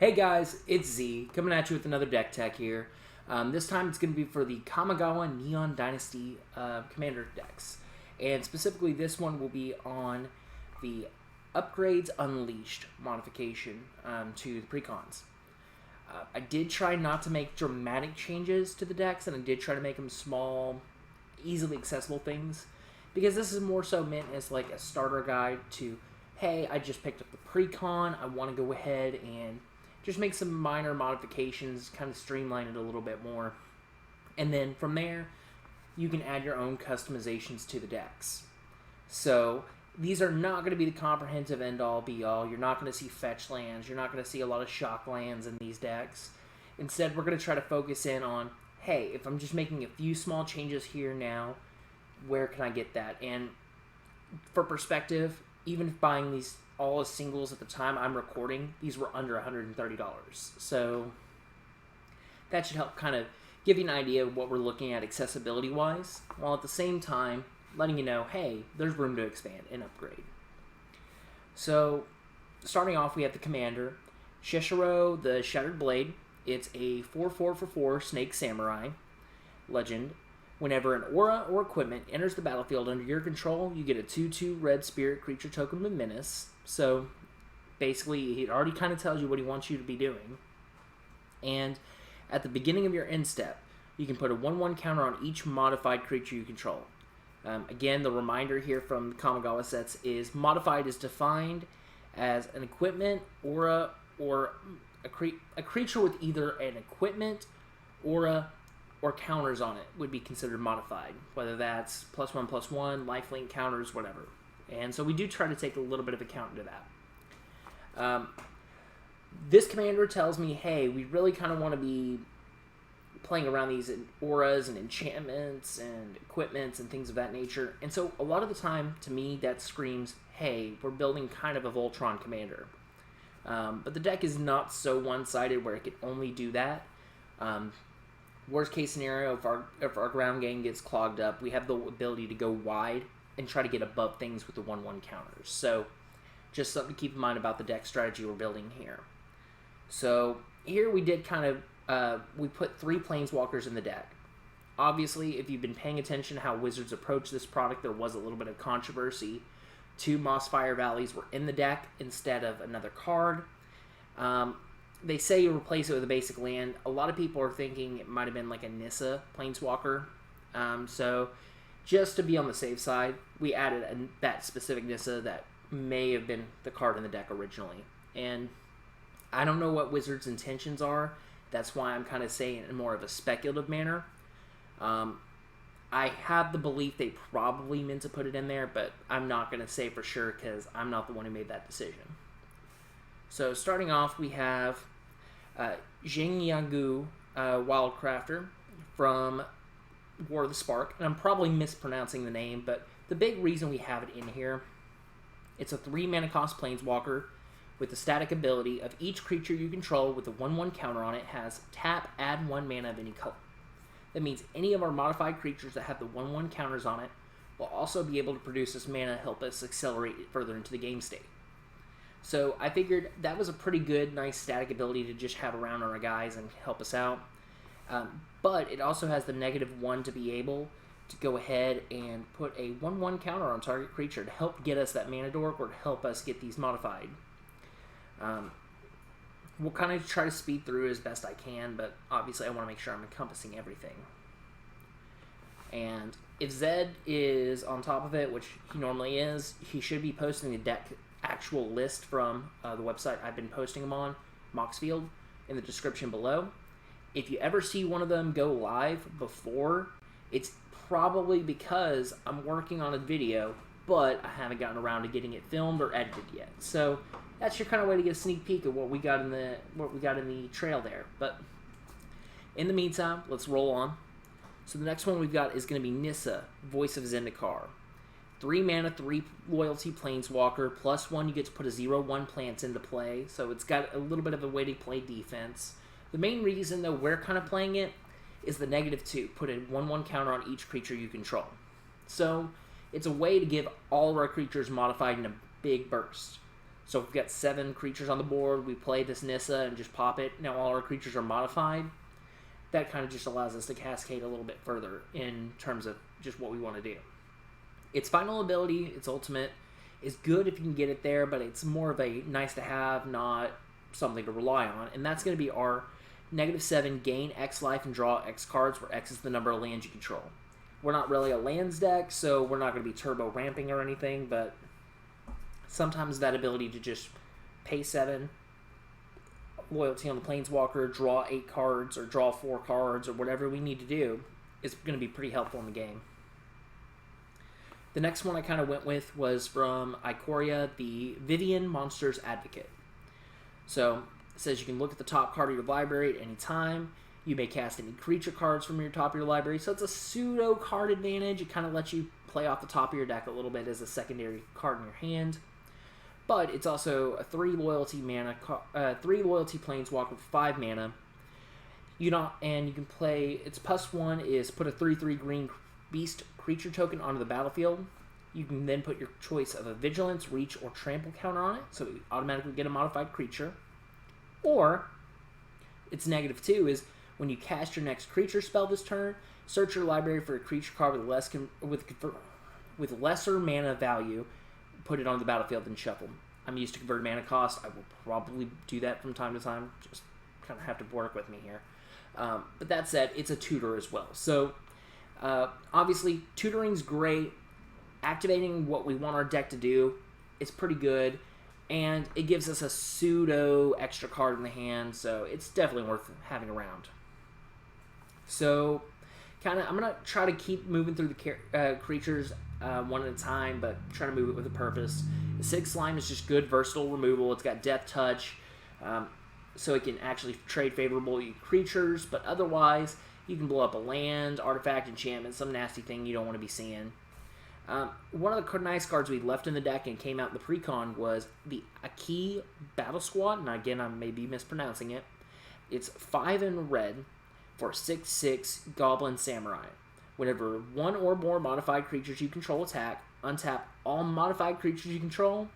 Hey guys, it's Z, coming at you with another deck tech here. This time it's going to be for the Kamigawa Neon Dynasty Commander decks. And specifically this one will be on the Upgrades Unleashed modification to the precons. I did try not to make dramatic changes to the decks, and I did try to make them small, easily accessible things. Because this is more so meant as like a starter guide to, hey, I just picked up the precon, I want to go ahead and just make some minor modifications, kind of streamline it a little bit more. And then from there, you can add your own customizations to the decks. So these are not going to be the comprehensive end-all, be-all. You're not going to see fetch lands. You're not going to see a lot of shock lands in these decks. Instead, we're going to try to focus in on, hey, if I'm just making a few small changes here now, where can I get that? And for perspective, even if buying these all as singles at the time I'm recording, these were under $130. So that should help kind of give you an idea of what we're looking at accessibility-wise, while at the same time letting you know, hey, there's room to expand and upgrade. So starting off, we have the Commander, Cheshire, the Shattered Blade. It's a 4/4 for 4 Snake Samurai legend. Whenever an aura or equipment enters the battlefield under your control, you get a 2/2 red spirit creature token with Menace. So basically, it already kind of tells you what he wants you to be doing. And at the beginning of your end step, you can put a 1/1 counter on each modified creature you control. Again, the reminder here from the Kamigawa sets is modified is defined as an equipment, aura, or a creature with either an equipment, aura, or counters on it would be considered modified, whether that's +1/+1, lifelink counters, whatever. And so we do try to take a little bit of account into that. This commander tells me, hey, we really kind of want to be playing around these auras and enchantments and equipments and things of that nature. And so a lot of the time, to me, that screams, hey, we're building kind of a Voltron commander. But the deck is not so one-sided where it can only do that. Worst case scenario, if our ground game gets clogged up, we have the ability to go wide and try to get above things with the 1/1 counters. So just something to keep in mind about the deck strategy we're building here. So here we did kind of, we put 3 Planeswalkers in the deck. Obviously, if you've been paying attention to how Wizards approached this product, there was a little bit of controversy. 2 Mossfire Valleys were in the deck instead of another card. They say you replace it with a basic land. A lot of people are thinking it might have been like a Nissa Planeswalker. So just to be on the safe side, we added that specific Nissa that may have been the card in the deck originally. And I don't know what Wizards' intentions are. That's why I'm kind of saying it in more of a speculative manner. I have the belief they probably meant to put it in there, but I'm not going to say for sure because I'm not the one who made that decision. So starting off, we have Yonggu, Wildcrafter from War of the Spark. And I'm probably mispronouncing the name, but the big reason we have it in here, it's a 3 mana cost Planeswalker with the static ability of each creature you control with a 1/1 counter on it has tap, add 1 mana of any color. That means any of our modified creatures that have the 1/1 counters on it will also be able to produce this mana to help us accelerate it further into the game state. So I figured that was a pretty good, nice static ability to just have around our guys and help us out. But it also has the -1 to be able to go ahead and put a 1/1 counter on target creature to help get us that mana dork or to help us get these modified. We'll kind of try to speed through as best I can, but obviously I want to make sure I'm encompassing everything. And if Zed is on top of it, which he normally is, he should be posting the deck actual list from the website I've been posting them on, Moxfield, in the description below. If you ever see one of them go live before, it's probably because I'm working on a video, but I haven't gotten around to getting it filmed or edited yet. So that's your kind of way to get a sneak peek of what we got in the trail there. But in the meantime, let's roll on. So the next one we've got is going to be Nissa, Voice of Zendikar. 3 mana, 3 loyalty Planeswalker, +1 you get to put a 0/1 plants into play, so it's got a little bit of a way to play defense. The main reason, though, we're kind of playing it is the -2, put a 1/1 counter on each creature you control. So it's a way to give all of our creatures modified in a big burst. So if we've got 7 creatures on the board, we play this Nissa and just pop it. Now all our creatures are modified. That kind of just allows us to cascade a little bit further in terms of just what we want to do. Its final ability, its ultimate, is good if you can get it there, but it's more of a nice to have, not something to rely on. And that's going to be our -7, gain X life and draw X cards, where X is the number of lands you control. We're not really a lands deck, so we're not going to be turbo ramping or anything, but sometimes that ability to just pay 7, loyalty on the Planeswalker, draw 8 cards, or draw 4 cards, or whatever we need to do, is going to be pretty helpful in the game. The next one I kind of went with was from Ikoria, the Vivian Monsters Advocate. So, it says you can look at the top card of your library at any time. You may cast any creature cards from your top of your library. So it's a pseudo card advantage. It kind of lets you play off the top of your deck a little bit as a secondary card in your hand. But it's also a 3 loyalty planeswalker for 5 mana. And you can play, its +1 is put a 3/3 green beast creature token onto the battlefield. You can then put your choice of a vigilance, reach, or trample counter on it, so you automatically get a modified creature. Or its -2 is when you cast your next creature spell this turn, search your library for a creature card with lesser mana value, put it on the battlefield, and shuffle. I'm used to convert mana cost. I will probably do that from time to time. Just kind of have to work with me here. But that said, it's a tutor as well. So obviously, tutoring's great. Activating what we want our deck to do is pretty good. And it gives us a pseudo extra card in the hand, so it's definitely worth having around. So, I'm going to try to keep moving through the creatures one at a time, but try to move it with a purpose. The 6 slime is just good, versatile removal. It's got Death Touch, so it can actually trade favorable creatures, but otherwise, you can blow up a land, artifact, enchantment, some nasty thing you don't want to be seeing. One of the nice cards we left in the deck and came out in the pre-con was the Aki Battle Squad, and again, I may be mispronouncing it. It's 5 in red for 6/6 Goblin Samurai. Whenever 1 or more modified creatures you control attack, untap all modified creatures you control.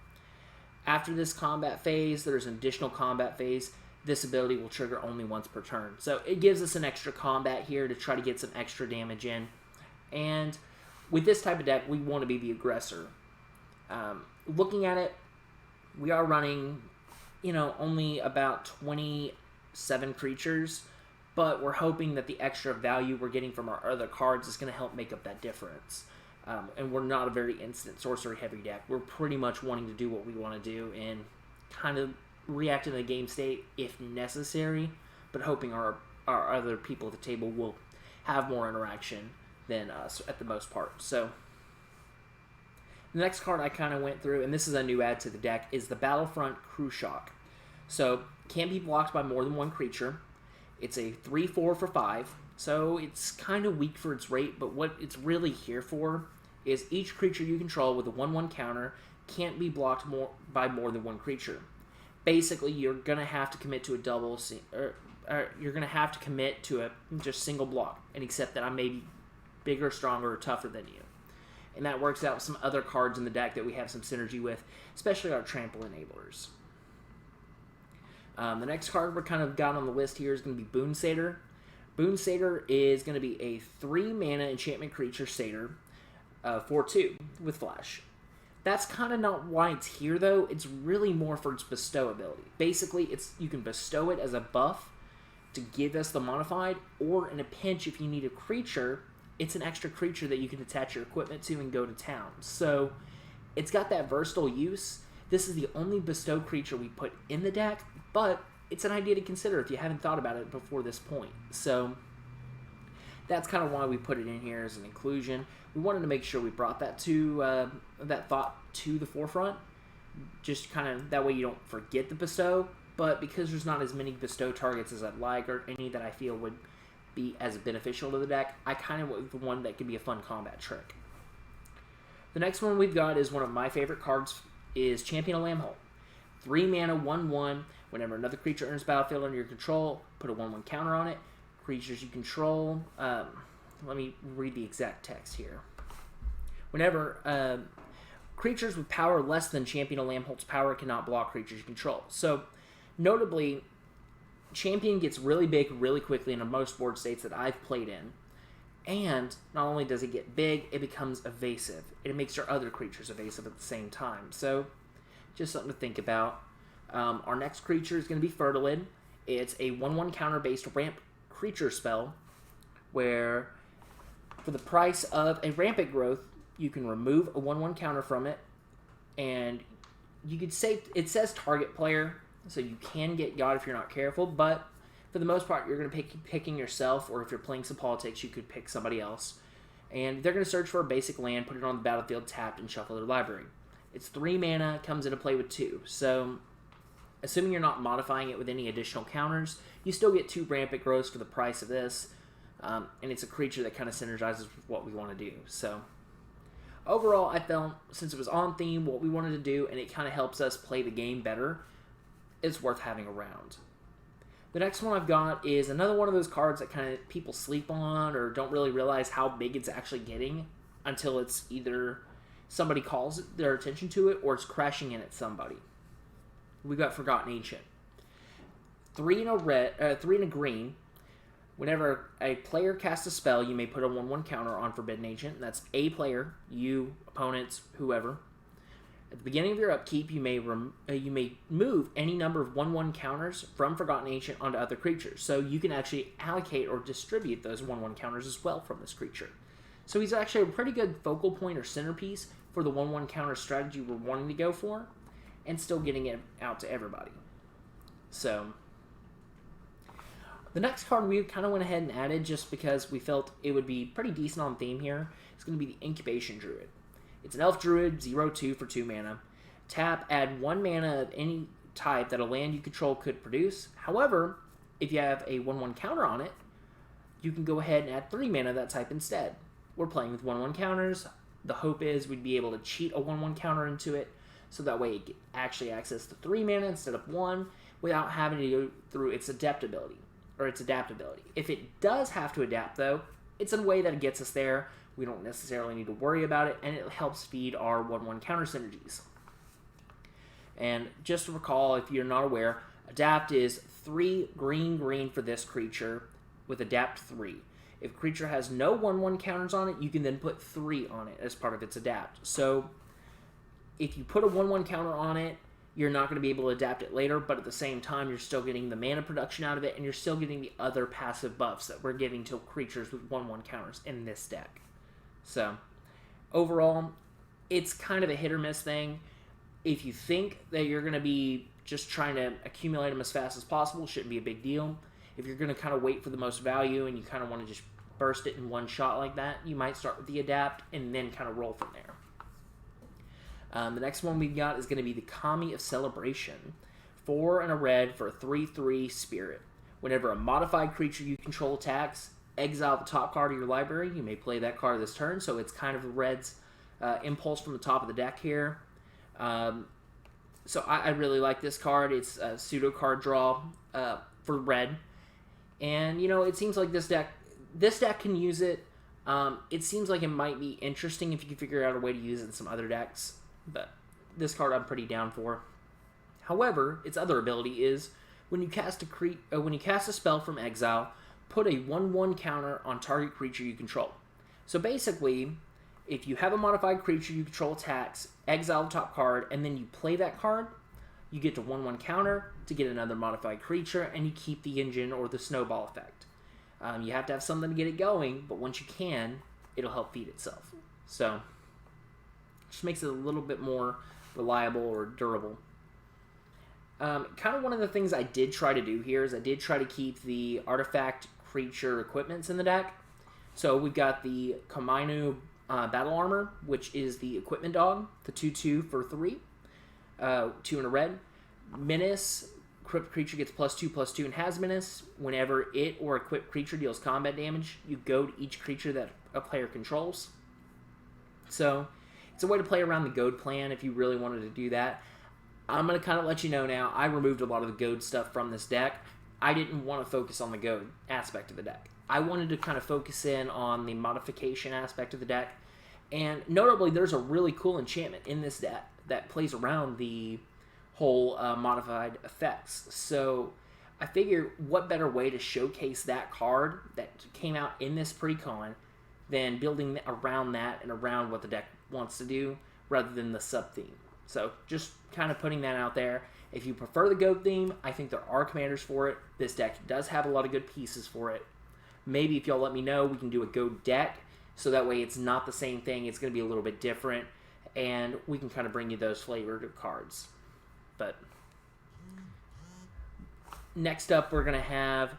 After this combat phase, there's an additional combat phase. This ability will trigger only once per turn. So it gives us an extra combat here to try to get some extra damage in. And with this type of deck, we want to be the aggressor. Looking at it, we are running, only about 27 creatures, but we're hoping that the extra value we're getting from our other cards is going to help make up that difference. And we're not a very instant sorcery-heavy deck. We're pretty much wanting to do what we want to do and kind of react to the game state if necessary, but hoping our other people at the table will have more interaction than us at the most part. So the next card I kind of went through, and this is a new add to the deck, is the Battlefront Crew Shock. So can be blocked by more than 1 creature. It's a 3/4 for 5, so it's kind of weak for its rate, but what it's really here for is each creature you control with a 1/1 counter can't be blocked by more than 1 creature. Basically, you're going to have to commit to a you're going to have to commit to a just single block, and accept that I may be bigger, stronger, or tougher than you. And that works out with some other cards in the deck that we have some synergy with, especially our trample enablers. The next card we're kind of got on the list here is going to be Boon Satyr. Boon Satyr is going to be a 3 mana enchantment creature satyr for 2 with flash. That's kind of not why it's here, though. It's really more for its bestow ability. Basically, you can bestow it as a buff to give us the modified, or in a pinch, if you need a creature, it's an extra creature that you can attach your equipment to and go to town. So it's got that versatile use. This is the only bestow creature we put in the deck, but it's an idea to consider if you haven't thought about it before this point. So that's kind of why we put it in here as an inclusion. We wanted to make sure we brought that thought to the forefront, just kind of that way you don't forget the bestow. But because there's not as many bestow targets as I'd like, or any that I feel would be as beneficial to the deck, I kind of went with the one that could be a fun combat trick. The next one we've got is one of my favorite cards, is Champion of Lambhole. 3 mana, 1/1. Whenever another creature enters battlefield under your control, put a 1/1 counter on it. Creatures you control. Let me read the exact text here. Whenever creatures with power less than Champion of Lampholt's power cannot block creatures you control. So, notably, Champion gets really big really quickly in most board states that I've played in. And not only does it get big, it becomes evasive. It makes your other creatures evasive at the same time. So, just something to think about. Our next creature is going to be Fertilid. It's a 1/1 counter-based ramp creature spell where, for the price of a Rampant Growth, you can remove a 1/1 counter from it, and you could say it says target player, so you can get God if you're not careful, but for the most part, you're going to be picking yourself, or if you're playing some politics, you could pick somebody else. And they're going to search for a basic land, put it on the battlefield, tapped, and shuffle their library. It's 3 mana, comes into play with 2. So, assuming you're not modifying it with any additional counters, you still get 2 Rampant Growths for the price of this. And it's a creature that kind of synergizes with what we want to do. So, overall, I felt, since it was on theme, what we wanted to do, and it kind of helps us play the game better, it's worth having around. The next one I've got is another one of those cards that kind of people sleep on or don't really realize how big it's actually getting until it's either somebody calls their attention to it or it's crashing in at somebody. We've got Forgotten Ancient. 3 and a green. Whenever a player casts a spell, you may put a 1/1 counter on Forbidden Ancient. That's a player, you, opponents, whoever. At the beginning of your upkeep, you may move any number of 1/1 counters from Forgotten Ancient onto other creatures. So you can actually allocate or distribute those 1/1 counters as well from this creature. So he's actually a pretty good focal point or centerpiece for the 1/1 counter strategy we're wanting to go for, and still getting it out to everybody. So, the next card we kind of went ahead and added just because we felt it would be pretty decent on theme here. It's going to be the Incubation Druid. It's an Elf Druid, 0/2 for 2 mana. Tap, add 1 mana of any type that a land you control could produce. However, if you have a 1/1 counter on it, you can go ahead and add 3 mana of that type instead. We're playing with 1/1 counters. The hope is we'd be able to cheat a 1/1 counter into it, so that way it can actually access the 3 mana instead of 1 without having to go through its adaptability. If it does have to adapt, though, it's in a way that it gets us there. We don't necessarily need to worry about it, and it helps feed our 1/1 counter synergies. And just to recall, if you're not aware, adapt is 3 green for this creature with adapt 3. If a creature has no 1/1 counters on it, you can then put 3 on it as part of its adapt. So if you put a 1/1 counter on it, you're not going to be able to adapt it later, but at the same time, you're still getting the mana production out of it, and you're still getting the other passive buffs that we're giving to creatures with 1/1 counters in this deck. So, overall, it's kind of a hit or miss thing. If you think that you're going to be just trying to accumulate them as fast as possible, shouldn't be a big deal. If you're going to kind of wait for the most value and you kind of want to just burst it in one shot like that, you might start with the adapt and then kind of roll from there. The next one we've got is going to be the Kami of Celebration. 4 and a red for a 3/3 spirit. Whenever a modified creature you control attacks, exile the top card of your library. You may play that card this turn, so it's kind of a red's impulse from the top of the deck here. So I really like this card. It's a pseudo card draw for red. And, you know, it seems like this deck can use it. It seems like it might be interesting if you can figure out a way to use it in some other decks. But this card I'm pretty down for. However, its other ability is when you cast a spell from exile, put a 1/1 counter on target creature you control. So basically, if you have a modified creature you control attacks, exile the top card, and then you play that card, you get to 1/1 counter to get another modified creature, and you keep the engine or the snowball effect. You have to have something to get it going, but once you can, it'll help feed itself. So, just makes it a little bit more reliable or durable. Kind of one of the things I did try to do here is I did try to keep the artifact creature equipments in the deck. So we've got the Komainu Battle Armor, which is the equipment dog, the 2/2 for 3, 2 and a red. Menace, equipped creature gets +2/+2 and has menace. Whenever it or equipped creature deals combat damage, you goad each creature that a player controls. So it's a way to play around the goad plan if you really wanted to do that. I'm going to kind of let you know now, I removed a lot of the goad stuff from this deck. I didn't want to focus on the goad aspect of the deck. I wanted to kind of focus in on the modification aspect of the deck And notably, there's a really cool enchantment in this deck that plays around the whole modified effects. So I figure what better way to showcase that card that came out in this pre-con than building around that and around what the deck wants to do rather than the sub-theme. So just kind of putting that out there. If you prefer the goat theme, I think there are commanders for it. This deck does have a lot of good pieces for it. Maybe if y'all let me know, we can do a goat deck, so that way it's not the same thing. It's going to be a little bit different, and we can kind of bring you those flavored cards. But next up, we're going to have,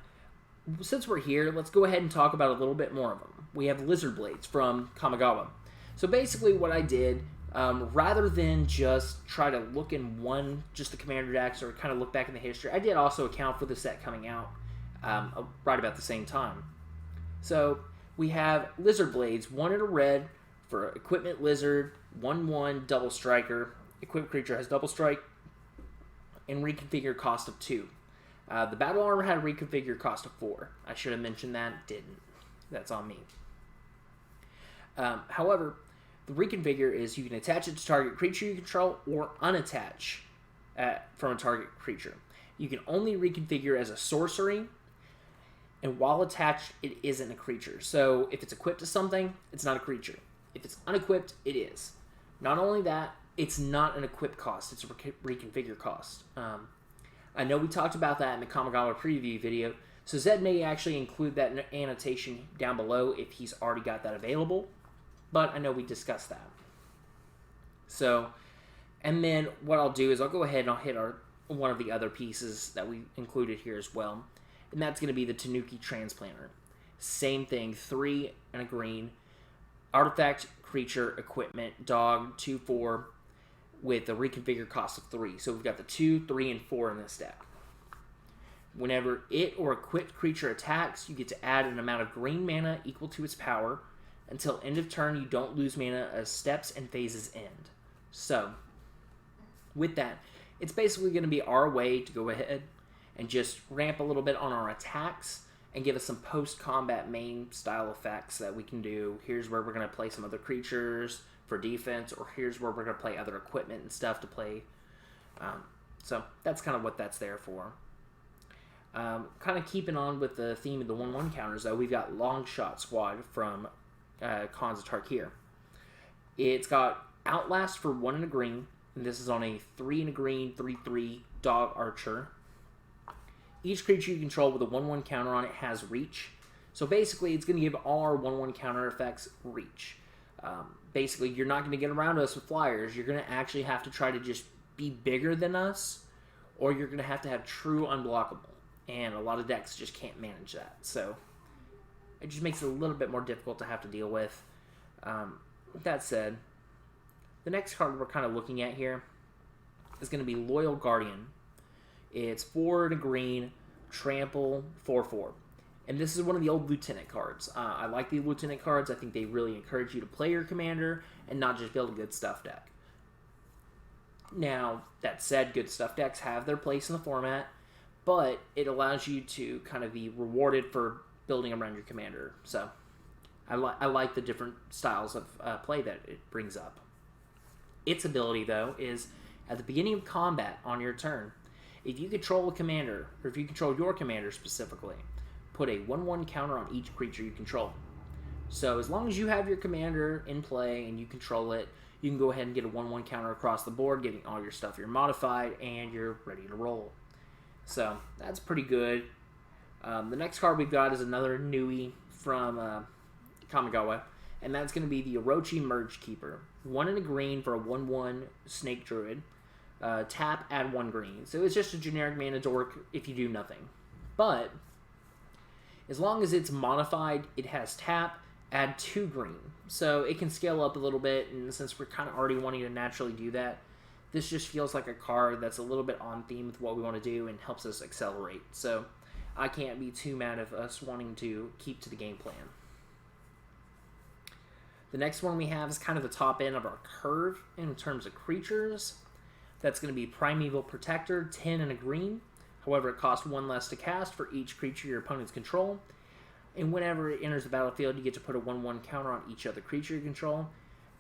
since we're here, let's go ahead and talk about a little bit more of them. We have Lizard Blades from Kamigawa. So basically what I did, rather than just try to look in just the commander decks or kind of look back in the history, I did also account for the set coming out right about the same time. So we have Lizard Blades, 1 in a red for Equipment Lizard, 1/1 double striker. Equipped creature has double strike and reconfigure cost of 2. The battle armor had a reconfigure cost of 4. I should have mentioned that, didn't. That's on me. However, the reconfigure is you can attach it to target creature you control or unattach from a target creature. You can only reconfigure as a sorcery, and while attached, it isn't a creature. So if it's equipped to something, it's not a creature. If it's unequipped, it is. Not only that, it's not an equip cost, it's a reconfigure cost. I know we talked about that in the Kamigawa preview video, so Zed may actually include that annotation down below if he's already got that available, but I know we discussed that. So, and then what I'll do is I'll go ahead and I'll hit one of the other pieces that we included here as well, and that's going to be the Tanuki Transplanter. Same thing, 3 and a green, artifact, creature, equipment, dog, 2/4, with a reconfigure cost of 3. So we've got the 2, 3, and 4 in this deck. Whenever it or equipped creature attacks, you get to add an amount of green mana equal to its power. Until end of turn, you don't lose mana as steps and phases end. So, with that, it's basically going to be our way to go ahead and just ramp a little bit on our attacks and give us some post-combat main style effects that we can do. Here's where we're going to play some other creatures for defense, or here's where we're going to play other equipment and stuff to play. So that's kind of what that's there for. Kind of keeping on with the theme of the 1/1 counters, though, we've got Long Shot Squad from Khans of Tarkir. It's got Outlast for 1 and a green, and this is on a 3 and a green, 3/3 dog archer. Each creature you control with a 1/1 counter on it has reach. So basically, it's going to give all our 1/1 counter effects reach. Basically, you're not going to get around us with flyers. You're going to actually have to try to just be bigger than us, or you're going to have true unblockable. And a lot of decks just can't manage that. So it just makes it a little bit more difficult to have to deal with. With that said, the next card we're kind of looking at here is going to be Loyal Guardian. It's 4 and a green, trample, 4/4. And this is one of the old Lieutenant cards. I like the Lieutenant cards. I think they really encourage you to play your commander and not just build a good stuff deck. Now, that said, good stuff decks have their place in the format, but it allows you to kind of be rewarded for building around your commander. So, I like the different styles of play that it brings up. Its ability, though, is at the beginning of combat on your turn, if you control a commander, or if you control your commander specifically, put a 1/1 counter on each creature you control. So as long as you have your commander in play and you control it, you can go ahead and get a 1/1 counter across the board, giving all your stuff you're modified, and you're ready to roll. So that's pretty good. The next card we've got is another newie from Kamigawa, and that's going to be the Orochi Merge Keeper. 1 and a green for a 1/1 Snake Druid. Tap, add 1 green. So it's just a generic mana dork if you do nothing. But as long as it's modified, it has tap, add 2 green. So it can scale up a little bit, and since we're kind of already wanting to naturally do that, this just feels like a card that's a little bit on theme with what we want to do and helps us accelerate. So I can't be too mad of us wanting to keep to the game plan. The next one we have is kind of the top end of our curve in terms of creatures. That's going to be Primeval Protector, 10 and a green. However, it costs 1 less to cast for each creature your opponents control. And whenever it enters the battlefield, you get to put a 1/1 counter on each other creature you control.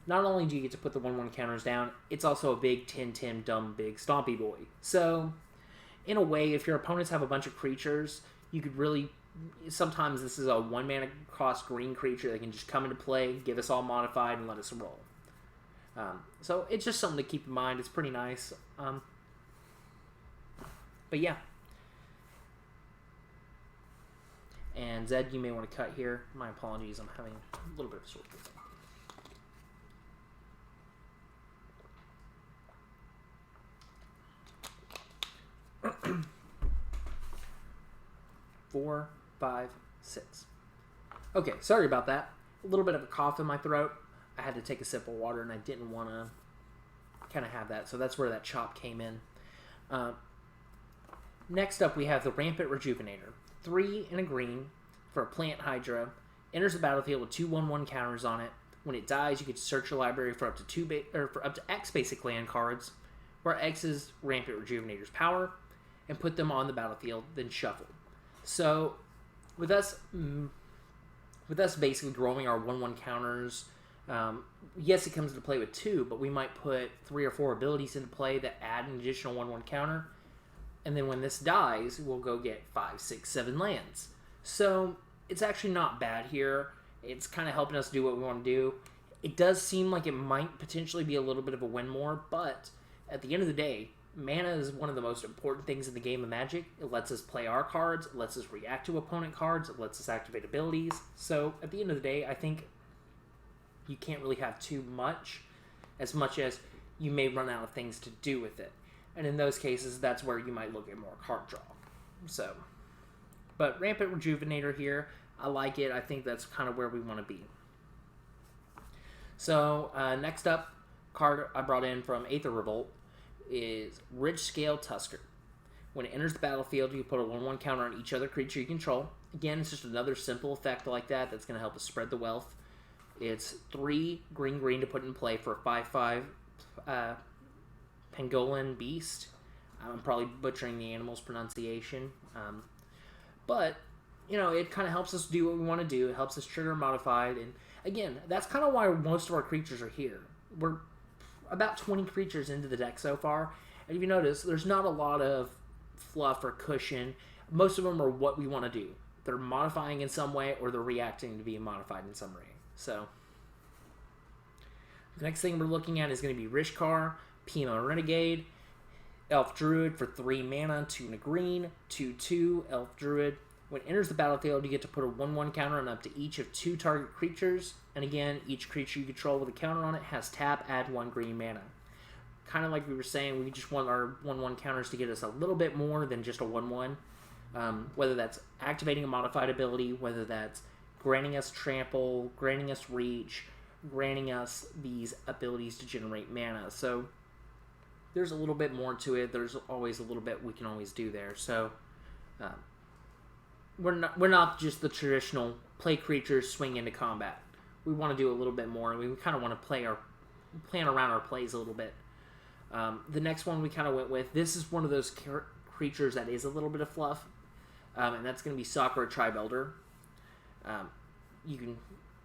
not only do you get to put the 1/1 counters down, it's also a big 10/10 dumb big stompy boy. So, in a way, if your opponents have a bunch of creatures, you could really... Sometimes this is a 1 mana cost green creature that can just come into play, give us all modified, and let us roll. So it's just something to keep in mind. It's pretty nice. But yeah. And Zed, you may want to cut here. My apologies, I'm having a little bit of a sore throat. 4, 5, 6. Okay, sorry about that. A little bit of a cough in my throat. I had to take a sip of water, and I didn't want to kind of have that, so that's where that chop came in. Next up, we have the Rampant Rejuvenator. 3 and a green for a plant Hydra. Enters the battlefield with 2 1/1 counters on it. When it dies, you can search your library for up to X basic land cards, where X is Rampant Rejuvenator's power, and put them on the battlefield, then shuffle. So, with us basically growing our 1/1 counters, yes, it comes into play with 2, but we might put 3 or 4 abilities into play that add an additional 1/1 counter, and then when this dies, we'll go get 5, 6, 7 lands. So, it's actually not bad here. It's kind of helping us do what we want to do. It does seem like it might potentially be a little bit of a win more, but at the end of the day, mana is one of the most important things in the game of Magic. It lets us play our cards, it lets us react to opponent cards, it lets us activate abilities. So, at the end of the day, I think you can't really have too much as you may run out of things to do with it. And in those cases, that's where you might look at more card draw. So, but Rampant Rejuvenator here, I like it. I think that's kind of where we want to be. So, next up, card I brought in from Aether Revolt is Ridge Scale Tusker. When it enters the battlefield, you put a 1/1 counter on each other creature you control. Again, it's just another simple effect like that that's going to help us spread the wealth. It's 3 green to put in play for a 5/5 Pangolin Beast. I'm probably butchering the animal's pronunciation. But, you know, it kind of helps us do what we want to do. It helps us trigger modified. And, again, that's kind of why most of our creatures are here. We're about 20 creatures into the deck so far. And if you notice, there's not a lot of fluff or cushion. Most of them are what we want to do. They're modifying in some way, or they're reacting to being modified in some way. So, the next thing we're looking at is going to be Rishkar, Pima Renegade, Elf Druid for 3 mana, 2 and a green, 2/2 Elf Druid. When it enters the battlefield, you get to put a 1/1 counter on up to each of 2 target creatures. And again, each creature you control with a counter on it has tap, add 1 green mana. Kind of like we were saying, we just want our 1/1 counters to get us a little bit more than just a 1/1. Whether that's activating a modified ability, whether that's granting us trample, granting us reach, granting us these abilities to generate mana. So there's a little bit more to it. There's always a little bit we can always do there. So we're not just the traditional play creatures, swing into combat. We want to do a little bit more, and we kind of want to plan around our plays a little bit. The next one we kind of went with, this is one of those creatures that is a little bit of fluff, and that's going to be Sakura Tribe Elder.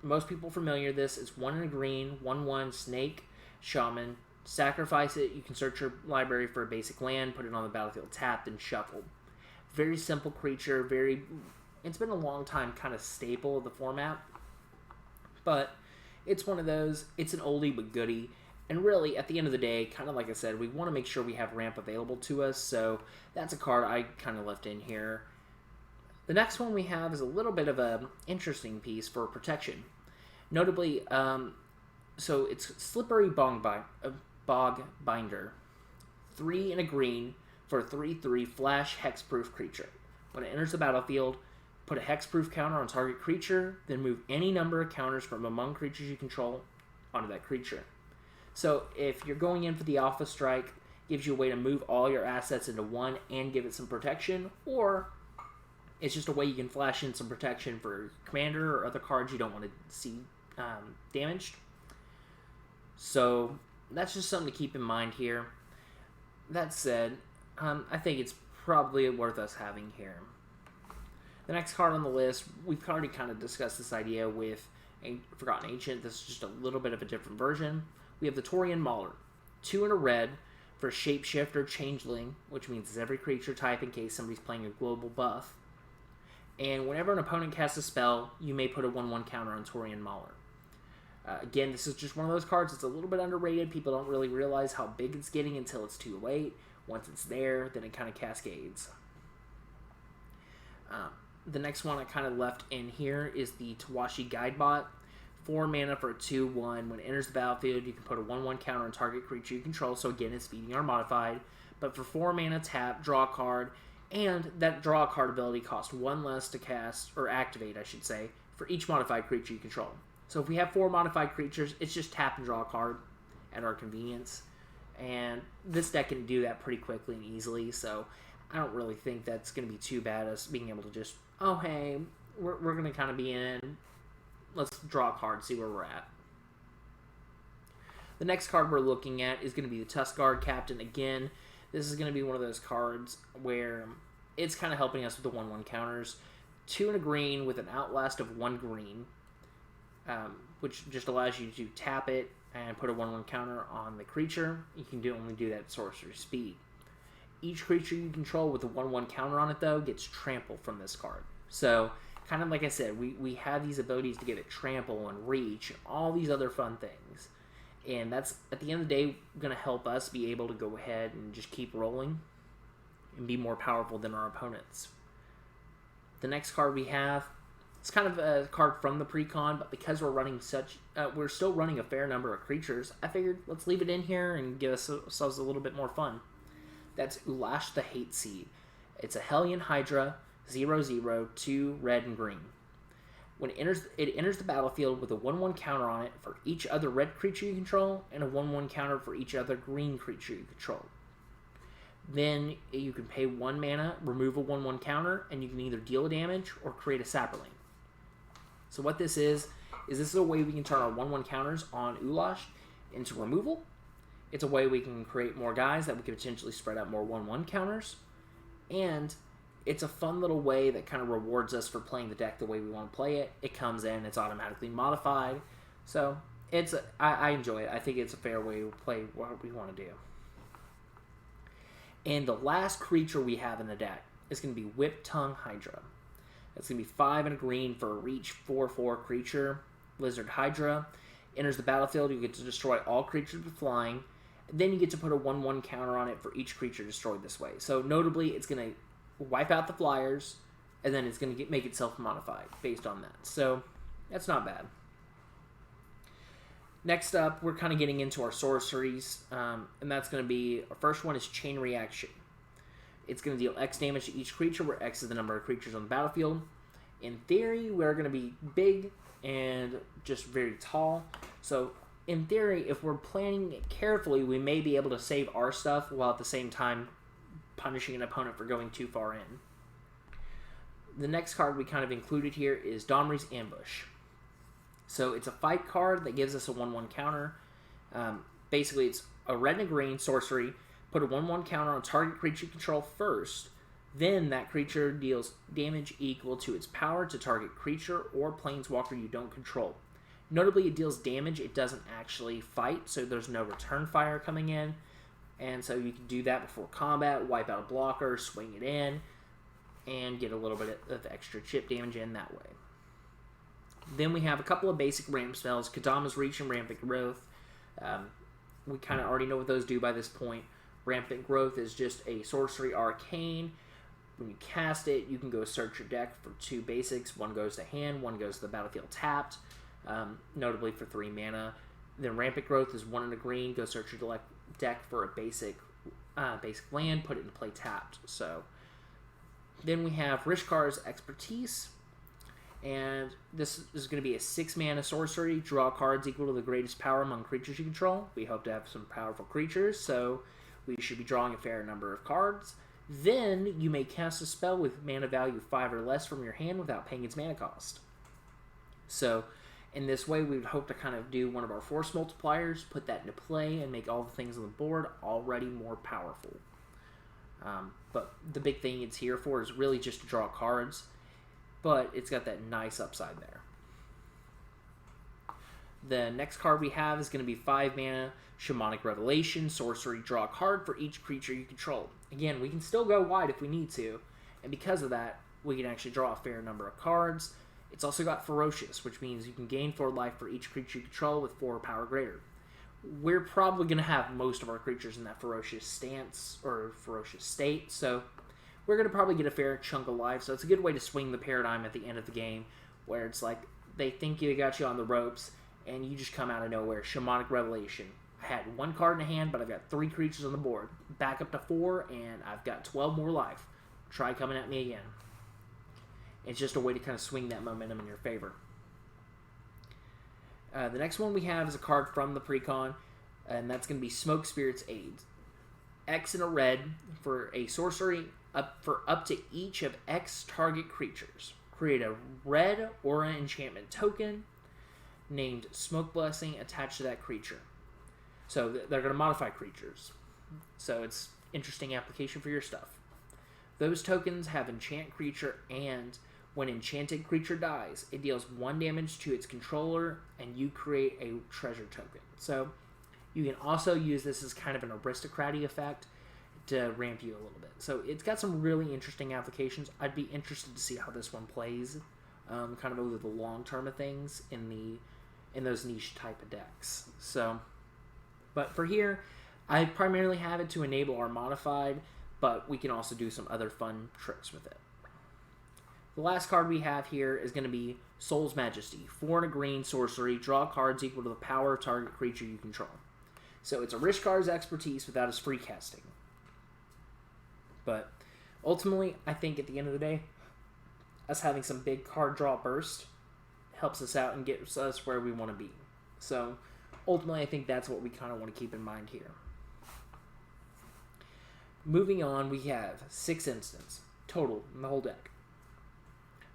Most people familiar with this. It's 1 and a green, 1/1 snake shaman. Sacrifice it. You can search your library for a basic land, put it on the battlefield tapped, and shuffle. Very simple creature. It's been a long time kind of staple of the format, but it's one of those. It's an oldie but goodie. And really, at the end of the day, kind of like I said, we want to make sure we have ramp available to us, so that's a card I kind of left in here. The next one we have is a little bit of an interesting piece for protection. Notably, so it's Slippery Bog Binder. 3 and a green for a 3/3 flash hexproof creature. When it enters the battlefield, put a hexproof counter on target creature, then move any number of counters from among creatures you control onto that creature. So if you're going in for the Alpha Strike, gives you a way to move all your assets into one and give it some protection, or it's just a way you can flash in some protection for commander or other cards you don't want to see damaged. So that's just something to keep in mind here. That said, I think it's probably worth us having here. The next card on the list, we've already kind of discussed this idea with Forgotten Ancient. This is just a little bit of a different version. We have the Taurean Mauler. 2 and a red for Shapeshifter Changeling, which means it's every creature type in case somebody's playing a global buff. And whenever an opponent casts a spell, you may put a 1/1 counter on Taurean Mauler. Again, this is just one of those cards that's a little bit underrated. People don't really realize how big it's getting until it's too late. Once it's there, then it kind of cascades. The next one I kind of left in here is the Tawashi Guide Bot. 4 mana for a 2/1. When it enters the battlefield, you can put a 1/1 counter on target creature you control. So again, it's feeding our modified. But for 4 mana, tap, draw a card. And that draw a card ability costs 1 less to cast, or activate, I should say, for each modified creature you control. So if we have 4 modified creatures, it's just tap and draw a card at our convenience. And this deck can do that pretty quickly and easily, so I don't really think that's going to be too bad, us being able to just, oh hey, we're going to kind of be in, let's draw a card, see where we're at. The next card we're looking at is going to be the Tuskguard Captain. Again, this is going to be one of those cards where it's kind of helping us with the 1/1 counters. 2 and a green with an outlast of 1 green. Which just allows you to tap it and put a 1/1 counter on the creature. You can only do that at sorcery speed. Each creature you control with a 1/1 counter on it, though, gets trample from this card. So, kind of like I said, we have these abilities to give it trample and reach, and all these other fun things. And that's, at the end of the day, going to help us be able to go ahead and just keep rolling and be more powerful than our opponents. The next card we have, it's kind of a card from the pre-con, but because we're running we're still running a fair number of creatures, I figured let's leave it in here and give ourselves a little bit more fun. That's Ulash the Hate Seed. It's a Hellion Hydra, 0/0, 2 red and green. When it enters the battlefield with a 1/1 counter on it for each other red creature you control, and a 1/1 counter for each other green creature you control. Then you can pay 1 mana, remove a 1/1 counter, and you can either deal a damage or create a Sapperling. So what this is this is a way we can turn our 1/1 counters on Ulash into removal. It's a way we can create more guys that we can potentially spread out more 1/1 counters. And it's a fun little way that kind of rewards us for playing the deck the way we want to play it. It comes in, it's automatically modified. So I enjoy it. I think it's a fair way to play what we want to do. And the last creature we have in the deck is going to be Whip-Tongue Hydra. It's going to be 5 and a green for a reach 4/4 creature. Lizard Hydra. Enters the battlefield, you get to destroy all creatures with flying. Then you get to put a 1/1 counter on it for each creature destroyed this way. So notably, it's going to wipe out the flyers, and then it's going to make itself modified based on that. So that's not bad. Next up, we're kind of getting into our sorceries, and that's going to be, our first one is Chain Reaction. It's going to deal X damage to each creature, where X is the number of creatures on the battlefield. In theory, we're going to be big and just very tall. So, in theory, if we're planning it carefully, we may be able to save our stuff while at the same time punishing an opponent for going too far in. The next card we kind of included here is Domrey's Ambush. So, it's a fight card that gives us a 1/1 counter. Basically, it's a red and a green sorcery. Put a 1/1 counter on target creature you control first. Then that creature deals damage equal to its power to target creature or planeswalker you don't control. Notably, it deals damage. It doesn't actually fight, so there's no return fire coming in. And so you can do that before combat, wipe out a blocker, swing it in, and get a little bit of extra chip damage in that way. Then we have a couple of basic ramp spells, Kadama's Reach and Rampant Growth. We kind of already know what those do by this point. Rampant Growth is just a sorcery arcane. When you cast it, you can go search your deck for 2 basics. One goes to hand, one goes to the battlefield tapped, notably for 3 mana. Then Rampant Growth is 1 and a green. Go search your deck for a basic land, put it into play tapped. So then we have Rishkar's Expertise, and this is going to be a 6 mana sorcery. Draw cards equal to the greatest power among creatures you control. We hope to have some powerful creatures, so we should be drawing a fair number of cards. Then you may cast a spell with mana value 5 or less from your hand without paying its mana cost. So in this way, we would hope to kind of do one of our force multipliers, put that into play, and make all the things on the board already more powerful. But the big thing it's here for is really just to draw cards, but it's got that nice upside there. The next card we have is going to be 5 mana, Shamanic Revelation, sorcery, draw a card for each creature you control. Again, we can still go wide if we need to, and because of that, we can actually draw a fair number of cards. It's also got Ferocious, which means you can gain 4 life for each creature you control with 4 power greater. We're probably going to have most of our creatures in that Ferocious stance, or Ferocious state, so we're going to probably get a fair chunk of life, so it's a good way to swing the paradigm at the end of the game, where it's like, they think you got you on the ropes, and you just come out of nowhere. Shamanic Revelation. I had 1 card in hand, but I've got 3 creatures on the board. Back up to 4, and I've got 12 more life. Try coming at me again. It's just a way to kind of swing that momentum in your favor. The next one we have is a card from the Precon, and that's going to be Smoke Spirit's Aid. X and a red for a sorcery for up to each of X target creatures. Create a red aura enchantment token named Smoke Blessing attached to that creature. So they're going to modify creatures. So it's interesting application for your stuff. Those tokens have enchant creature, and when enchanted creature dies, it deals 1 damage to its controller, and you create a treasure token. So you can also use this as kind of an aristocratic effect to ramp you a little bit. So it's got some really interesting applications. I'd be interested to see how this one plays, kind of over the long term of things in those niche type of decks. So, but for here, I primarily have it to enable our modified, but we can also do some other fun tricks with it. The last card we have here is going to be Soul's Majesty. 4 and a green sorcery. Draw cards equal to the power of target creature you control. So it's a Rishkar's expertise without his free casting. But ultimately, I think at the end of the day, us having some big card draw burst helps us out and gets us where we want to be. So ultimately, I think that's what we kind of want to keep in mind here. Moving on, we have 6 instants total in the whole deck.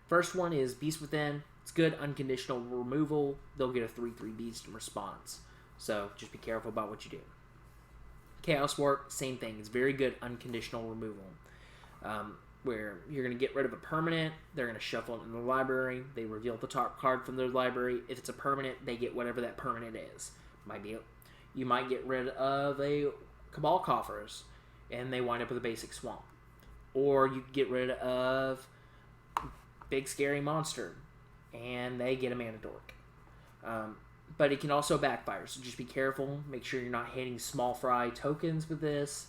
First one is Beast Within. It's good unconditional removal. They'll get a 3/3 beast in response. So just be careful about what you do. Chaos Warp, same thing. It's very good unconditional removal. Where you're going to get rid of a permanent, they're going to shuffle it in the library. They reveal the top card from their library. If it's a permanent, they get whatever that permanent is. You might get rid of a Cabal Coffers, and they wind up with a basic swamp. Or you get rid of Big Scary Monster, and they get a Mana Dork. But it can also backfire, so just be careful. Make sure you're not hitting small fry tokens with this,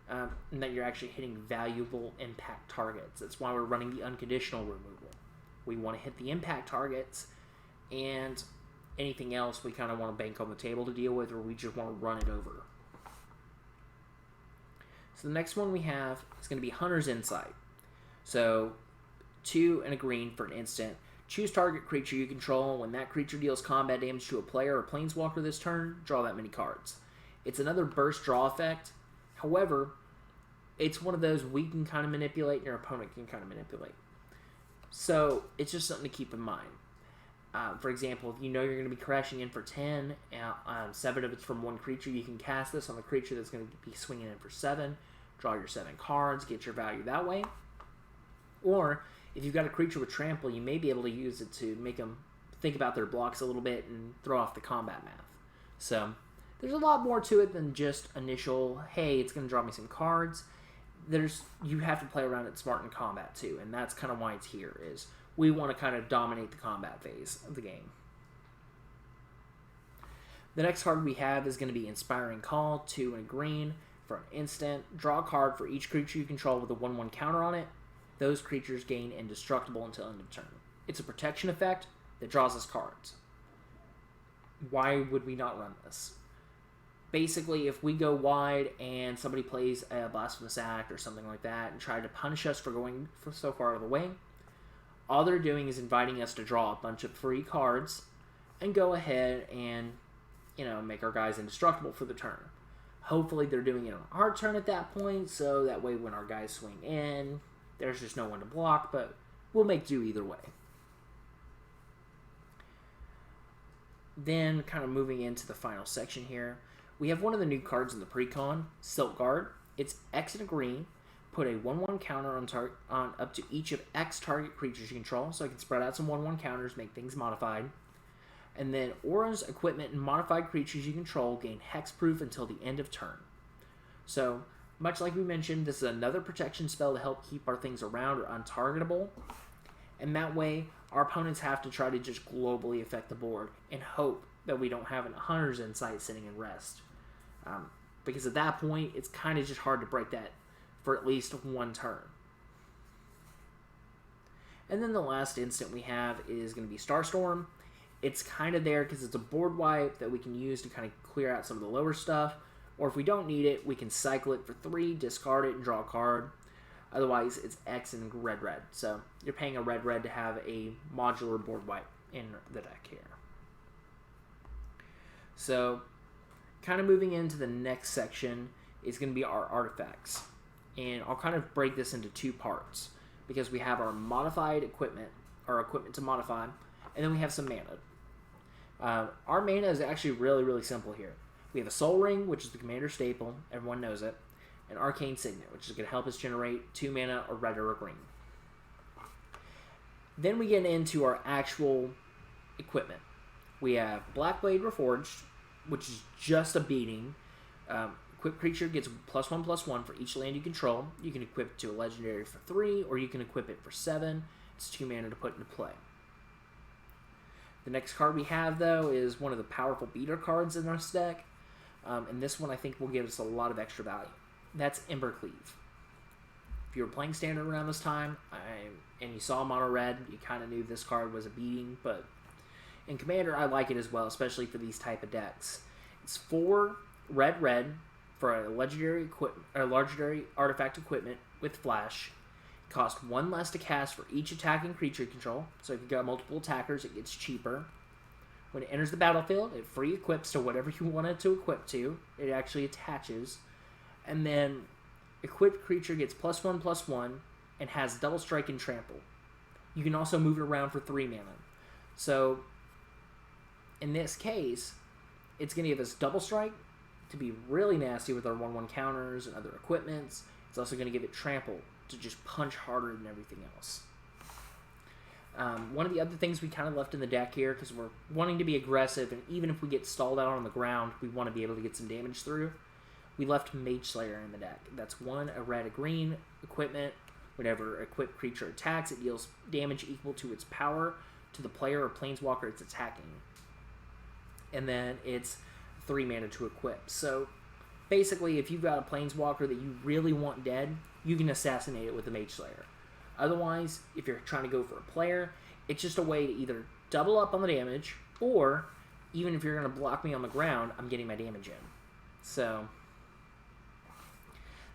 and that you're actually hitting valuable impact targets. That's why we're running the unconditional removal. We want to hit the impact targets, and anything else we kind of want to bank on the table to deal with, or we just want to run it over. So the next one we have is going to be Hunter's Insight. So 2 and a green for an instant. Choose target creature you control. When that creature deals combat damage to a player or planeswalker this turn, draw that many cards. It's another burst draw effect. However, it's one of those we can kind of manipulate and your opponent can kind of manipulate. So it's just something to keep in mind. For example, if you know you're going to be crashing in for 10, 7 of it's from 1 creature, you can cast this on the creature that's going to be swinging in for 7. Draw your 7 cards, get your value that way. Or if you've got a creature with trample, you may be able to use it to make them think about their blocks a little bit and throw off the combat math. So there's a lot more to it than just initial, hey, it's going to draw me some cards. You have to play around it smart in combat too, and that's kind of why it's here, is we want to kind of dominate the combat phase of the game. The next card we have is going to be Inspiring Call, 2 and a green for an instant. Draw a card for each creature you control with a 1/1 counter on it. Those creatures gain indestructible until end of turn. It's a protection effect that draws us cards. Why would we not run this? Basically, if we go wide and somebody plays a Blasphemous Act or something like that and try to punish us for going so far out of the way, all they're doing is inviting us to draw a bunch of free cards and go ahead and, make our guys indestructible for the turn. Hopefully they're doing it on our turn at that point, so that way when our guys swing in, there's just no one to block, but we'll make do either way. Then, kind of moving into the final section here, we have one of the new cards in the Precon, Silk Guard. It's X and a green. Put a 1/1 counter on up to each of X target creatures you control, so I can spread out some 1/1 counters, make things modified. And then auras, equipment, and modified creatures you control gain hexproof until the end of turn. So, much like we mentioned, this is another protection spell to help keep our things around or untargetable. And that way, our opponents have to try to just globally affect the board and hope that we don't have an Hunter's Insight sitting in rest. Because at that point, it's kind of just hard to break that for at least one turn. And then the last instant we have is going to be Starstorm. It's kind of there because it's a board wipe that we can use to kind of clear out some of the lower stuff. Or if we don't need it, we can cycle it for 3, discard it, and draw a card. Otherwise, it's X and red. So you're paying a red to have a modular board wipe in the deck here. So, kind of moving into the next section is going to be our artifacts. And I'll kind of break this into 2 parts. Because we have our modified equipment, our equipment to modify, and then we have some mana. Our mana is actually really simple here. We have a Soul Ring, which is the commander staple, everyone knows it, and Arcane Signet, which is going to help us generate 2 mana or red or green. Then we get into our actual equipment. We have Blackblade Reforged, which is just a beating. Equipped creature gets +1/+1 for each land you control. You can equip it to a legendary for 3, or you can equip it for 7. It's 2 mana to put into play. The next card we have, though, is one of the powerful beater cards in our deck. And this one, I think, will give us a lot of extra value. That's Ember Cleave. If you were playing Standard around this time, and you saw mono red, you kind of knew this card was a beating. But in Commander, I like it as well, especially for these type of decks. It's 4 red for a legendary artifact equipment with flash. It costs 1 less to cast for each attacking creature you control. So if you've got multiple attackers, it gets cheaper. When it enters the battlefield, it free equips to whatever you want it to equip to. It actually attaches. And then equipped creature gets +1/+1 and has double strike and trample. You can also move it around for 3 mana. So in this case, it's going to give us double strike to be really nasty with our 1/1 counters and other equipments. It's also going to give it trample to just punch harder than everything else. One of the other things we kind of left in the deck here, because we're wanting to be aggressive, and even if we get stalled out on the ground, we want to be able to get some damage through. We left Mageslayer in the deck. That's 1 a red, a green equipment. Whenever equipped creature attacks, it deals damage equal to its power to the player or planeswalker it's attacking. And then it's 3 mana to equip. So basically, if you've got a planeswalker that you really want dead, you can assassinate it with the Mageslayer. Otherwise, if you're trying to go for a player, it's just a way to either double up on the damage, or even if you're going to block me on the ground, I'm getting my damage in. So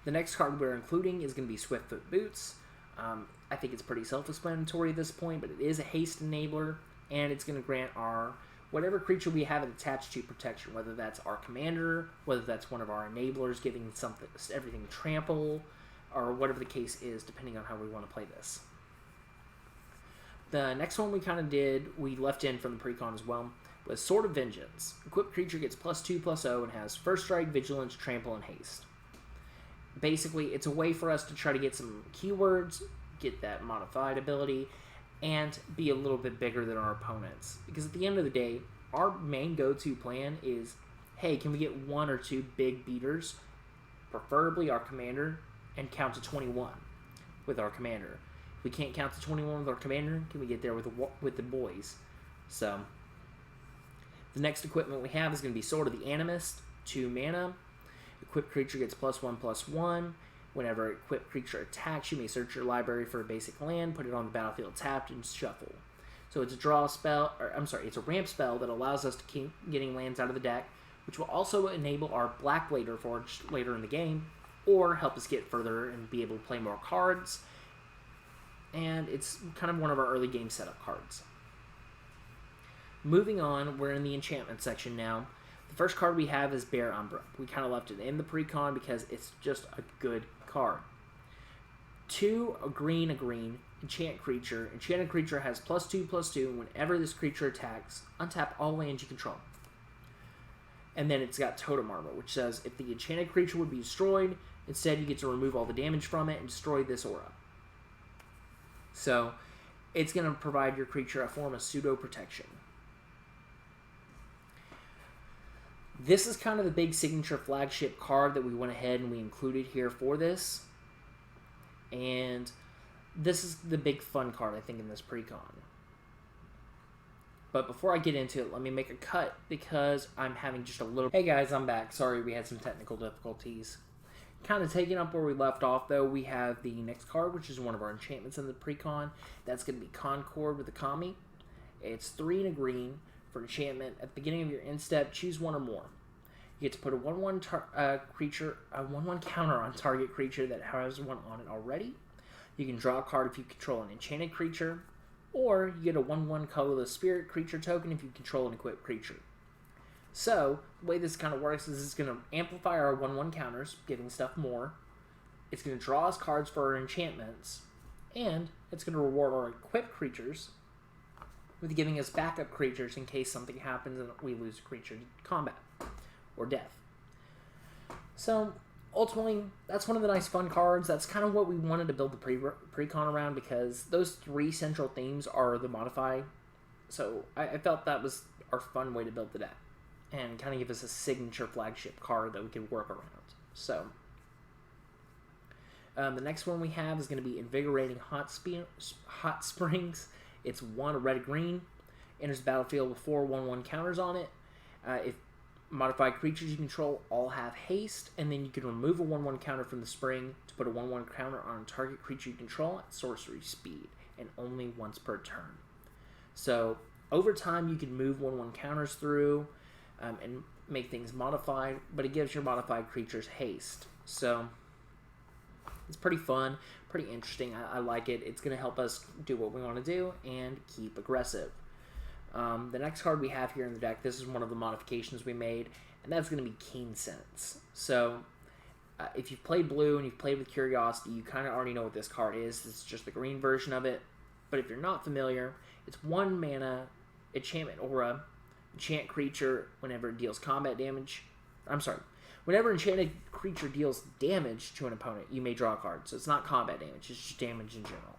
the next card we're including is going to be Swiftfoot Boots. I think it's pretty self-explanatory at this point, but it is a haste enabler, and it's going to grant our whatever creature we have it attached to protection, whether that's our commander, whether that's one of our enablers giving everything trample, or whatever the case is, depending on how we want to play this. The next one we left in from the precon as well, was Sword of Vengeance. Equipped creature gets +2/+0 and has First Strike, Vigilance, Trample, and Haste. Basically, it's a way for us to try to get some keywords, get that modified ability, and be a little bit bigger than our opponents. Because at the end of the day, our main go-to plan is, hey, can we get 1 or 2 big beaters, preferably our commander, and count to 21 with our commander. If we can't count to 21 with our commander, can we get there with the boys? So the next equipment we have is going to be Sword of the Animist, 2 mana. Equipped creature gets +1/+1. Whenever equipped creature attacks, you may search your library for a basic land, put it on the battlefield tapped, and shuffle. So it's it's a ramp spell that allows us to keep getting lands out of the deck, which will also enable our Blackblade Reforged later in the game, or help us get further and be able to play more cards. And it's kind of one of our early game setup cards. Moving on, we're in the enchantment section now. The first card we have is Bear Umbra. We kind of left it in the precon because it's just a good card. 2 a green, enchant creature. Enchanted creature has +2/+2, and whenever this creature attacks, untap all lands you control. And then it's got Totem Armor, which says if the enchanted creature would be destroyed, instead you get to remove all the damage from it and destroy this aura. So it's going to provide your creature a form of pseudo protection. This is kind of the big signature flagship card that we went ahead and we included here for this. And this is the big fun card, I think, in this pre-con. But before I get into it, let me make a cut because I'm having just a little... Hey guys, I'm back. Sorry, we had some technical difficulties. Kind of taking up where we left off, though, we have the next card, which is one of our enchantments in the pre-con. That's going to be Concord with the Kami. It's 3 and a green for enchantment. At the beginning of your end step, choose one or more. You get to put a 1/1 creature, a 1/1 counter on target creature that has one on it already. You can draw a card if you control an enchanted creature, or you get a 1/1 colorless spirit creature token if you control an equipped creature. So, the way this kind of works is it's going to amplify our 1/1 counters, giving stuff more. It's going to draw us cards for our enchantments, and it's going to reward our equipped creatures with giving us backup creatures in case something happens and we lose a creature to combat or death. So, ultimately, that's one of the nice fun cards. That's kind of what we wanted to build the pre-con around because those 3 central themes are the modify. So, I felt that was our fun way to build the deck and kind of give us a signature flagship card that we could work around. So, the next one we have is going to be Invigorating Hot Springs. It's 1 red-green. Enters the battlefield with 4 1/1 counters on it. If modified creatures you control all have haste, and then you can remove a 1/1 counter from the spring to put a 1/1 counter on a target creature you control at sorcery speed, and only once per turn. So, over time, you can move 1/1 counters through and make things modified, but it gives your modified creatures haste. So, it's pretty fun, pretty interesting. I like it. It's going to help us do what we want to do and keep aggressive. The next card we have here in the deck, this is one of the modifications we made, and that's going to be Keen Sense. So, if you've played blue and you've played with Curiosity, you kind of already know what this card is. This is just the green version of it. But if you're not familiar, it's 1 mana, enchantment aura, enchant creature whenever it deals combat damage. Whenever enchanted creature deals damage to an opponent, you may draw a card. So it's not combat damage, it's just damage in general.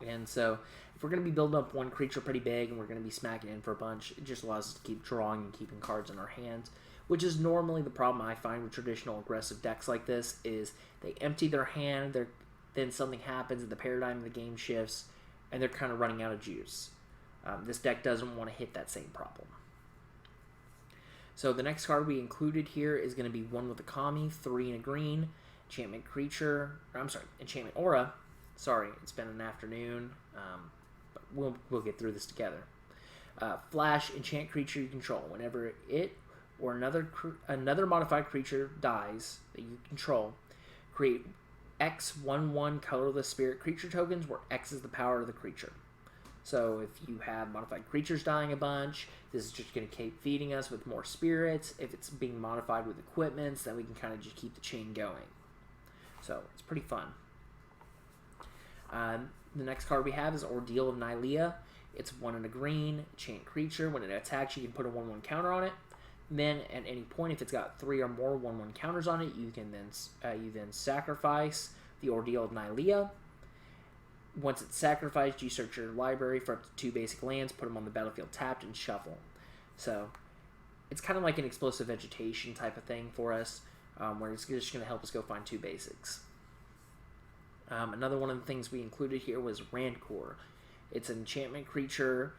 And so, if we're going to be building up one creature pretty big and we're going to be smacking in for a bunch, it just allows us to keep drawing and keeping cards in our hands, which is normally the problem I find with traditional aggressive decks like this, is they empty their hand, then something happens and the paradigm of the game shifts, and they're kind of running out of juice. This deck doesn't want to hit that same problem. So the next card we included here is going to be 1 with a Kami, 3 and a green, enchantment aura. Sorry, it's been an afternoon, but we'll get through this together. Flash, enchant creature you control. Whenever it or another modified creature dies that you control, create X 1/1 colorless spirit creature tokens, where X is the power of the creature. So if you have modified creatures dying a bunch, this is just going to keep feeding us with more spirits. If it's being modified with equipments, then we can kind of just keep the chain going. So it's pretty fun. The next card we have is Ordeal of Nylia. It's 1 and a green, enchant creature. When it attacks, you can put a 1/1 counter on it. Then, at any point, if it's got 3 or more 1/1 counters on it, you then sacrifice the Ordeal of Nylia. Once it's sacrificed, you search your library for up to 2 basic lands, put them on the battlefield tapped, and shuffle. So, it's kind of like an explosive vegetation type of thing for us, where it's just going to help us go find 2 basics. Another one of the things we included here was Rant Core. It's an enchant creature,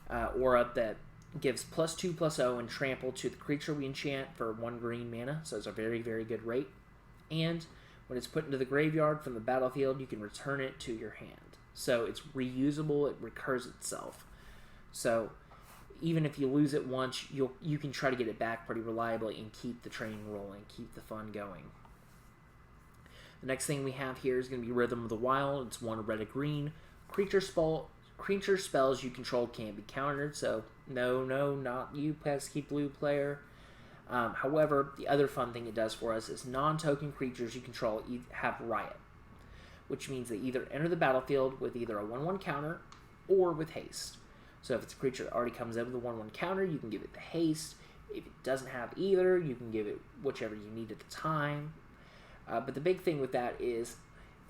aura that gives +2/+0 and trample to the creature we enchant for 1 green mana, so it's a very, very good rate. And when it's put into the graveyard from the battlefield, you can return it to your hand. So it's reusable, it recurs itself. So even if you lose it once, you can try to get it back pretty reliably and keep the train rolling, keep the fun going. The next thing we have here is going to be Rhythm of the Wild. It's 1 red and green. Creature spells you control can't be countered, so no, not you, pesky blue player. However, the other fun thing it does for us is non-token creatures you control have Riot, which means they either enter the battlefield with either a 1/1 counter or with haste. So if it's a creature that already comes in with a 1/1 counter, you can give it the haste. If it doesn't have either, you can give it whichever you need at the time. But the big thing with that is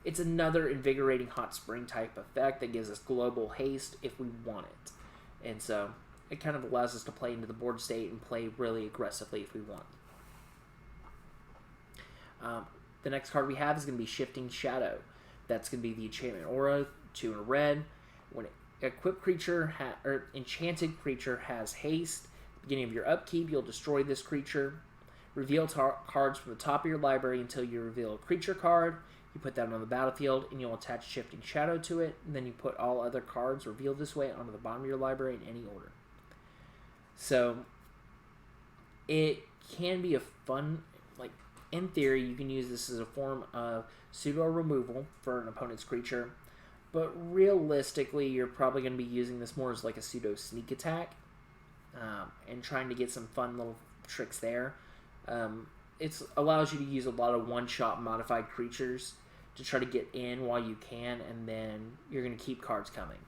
it's another invigorating hot spring type effect that gives us global haste if we want it. And so it kind of allows us to play into the board state and play really aggressively if we want. The next card we have is going to be Shifting Shadow. That's going to be the enchantment aura, 2 in a red. When an equipped creature or enchanted creature has haste, at the beginning of your upkeep, you'll destroy this creature. Reveal cards from the top of your library until you reveal a creature card. You put that on the battlefield, and you'll attach Shifting Shadow to it. And then you put all other cards revealed this way onto the bottom of your library in any order. So, it can be a fun, like, in theory, you can use this as a form of pseudo removal for an opponent's creature. But realistically, you're probably going to be using this more as like a pseudo sneak attack. And trying to get some fun little tricks there. It allows you to use a lot of one-shot modified creatures to try to get in while you can, and then you're going to keep cards coming.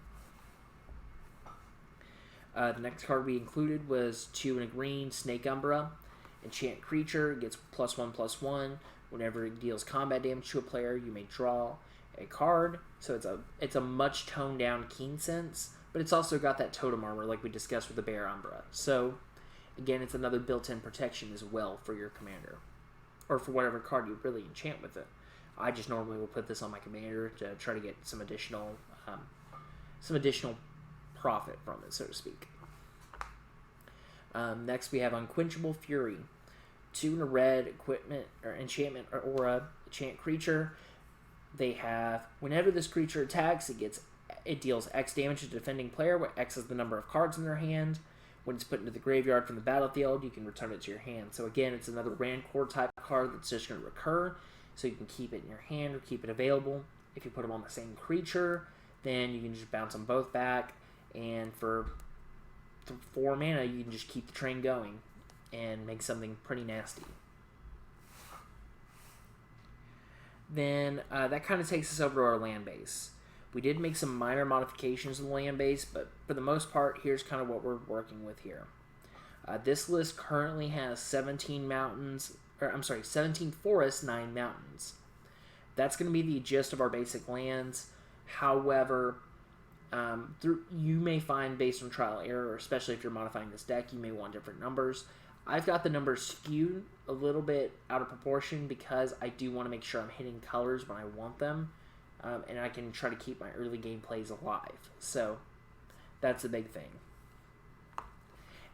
The next card we included was 2 in a green, Snake Umbra. Enchant creature, gets +1/+1. Whenever it deals combat damage to a player, you may draw a card. So it's a much toned down Keen Sense, but it's also got that totem armor like we discussed with the Bear Umbra. So again, it's another built-in protection as well for your commander, or for whatever card you really enchant with it. I just normally will put this on my commander to try to get some additional profit from it, so to speak. Next, we have Unquenchable Fury, 2 in a red, equipment or enchantment or aura, enchant creature. They have whenever this creature attacks, it deals X damage to the defending player, where X is the number of cards in their hand. When it's put into the graveyard from the battlefield, you can return it to your hand. So again, it's another Rant Core type card that's just going to recur, so you can keep it in your hand or keep it available. If you put them on the same creature, then you can just bounce them both back, and for 4 mana, you can just keep the train going and make something pretty nasty. Then that kind of takes us over to our land base. We did make some minor modifications to the land base, but for the most part, here's kind of what we're working with here. This list currently has 17 forests, 9 mountains. That's going to be the gist of our basic lands. However, you may find, based on trial and error, especially if you're modifying this deck, you may want different numbers. I've got the numbers skewed a little bit out of proportion because I do want to make sure I'm hitting colors when I want them. And I can try to keep my early game plays alive. So, that's the big thing.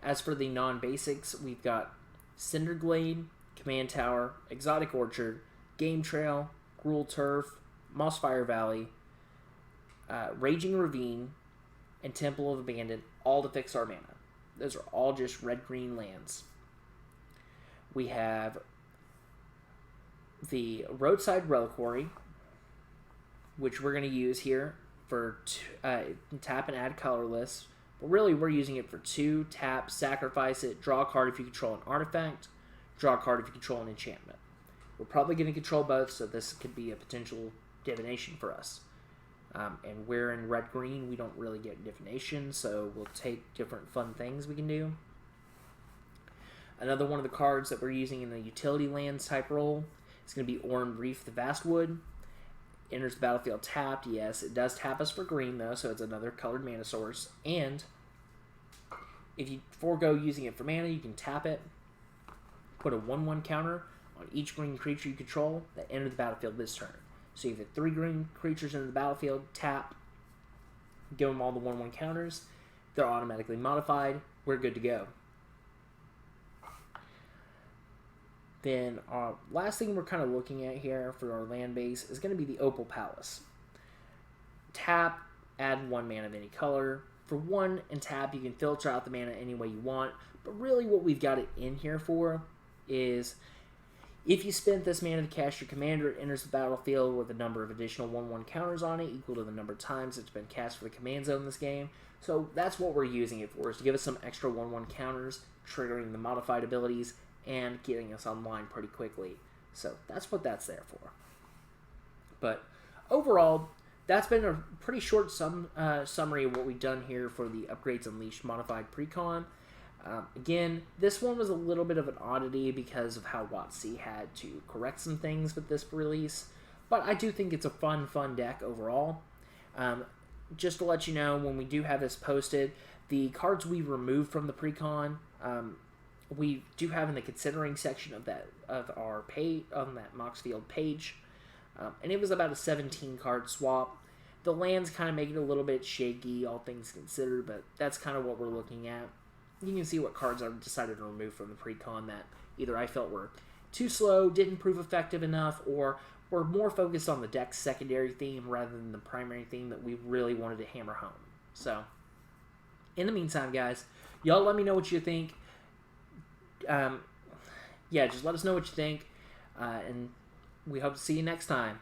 As for the non-basics, we've got Cinderglade, Command Tower, Exotic Orchard, Game Trail, Gruul Turf, Mossfire Valley, Raging Ravine, and Temple of Abandon, all to fix our mana. Those are all just red-green lands. We have the Roadside Reliquary, which we're going to use here for tap and add colorless. But really, we're using it for 2, tap, sacrifice it, draw a card if you control an artifact, draw a card if you control an enchantment. We're probably going to control both, so this could be a potential divination for us. And we're in red-green, we don't really get divination, so we'll take different fun things we can do. Another one of the cards that we're using in the utility lands type role is going to be Oran Reef the Vastwood. Enters the battlefield tapped. Yes, it does tap us for green, though, so it's another colored mana source. And if you forego using it for mana, you can tap it, put a 1/1 counter on each green creature you control that enter the battlefield this turn. So you have 3 green creatures in the battlefield, tap, give them all the 1/1 counters. They're automatically modified. We're good to go. Then our last thing we're kind of looking at here for our land base is going to be the Opal Palace. Tap, add 1 mana of any color. For 1 and tap, you can filter out the mana any way you want. But really what we've got it in here for is if you spent this mana to cast your commander, it enters the battlefield with a number of additional 1/1 counters on it equal to the number of times it's been cast for the command zone in this game. So that's what we're using it for, is to give us some extra 1/1 counters, triggering the modified abilities, and getting us online pretty quickly. So that's what that's there for. But overall, that's been a pretty short summary of what we've done here for the Upgrades Unleashed Modified Precon. Again, this one was a little bit of an oddity because of how WotC had to correct some things with this release. But I do think it's a fun deck overall. just to let you know, when we do have this posted, the cards we removed from the precon, we do have in the considering section of our page on that Moxfield page, and it was about a 17 card swap. The lands kind of make it a little bit shaky, all things considered, but that's kind of what we're looking at. You can see what cards I've decided to remove from the precon that either I felt were too slow, didn't prove effective enough, or were more focused on the deck's secondary theme rather than the primary theme that we really wanted to hammer home. So, in the meantime, guys, y'all let me know what you think. Yeah, just let us know what you think, and we hope to see you next time.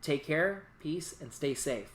Take care, peace, and stay safe.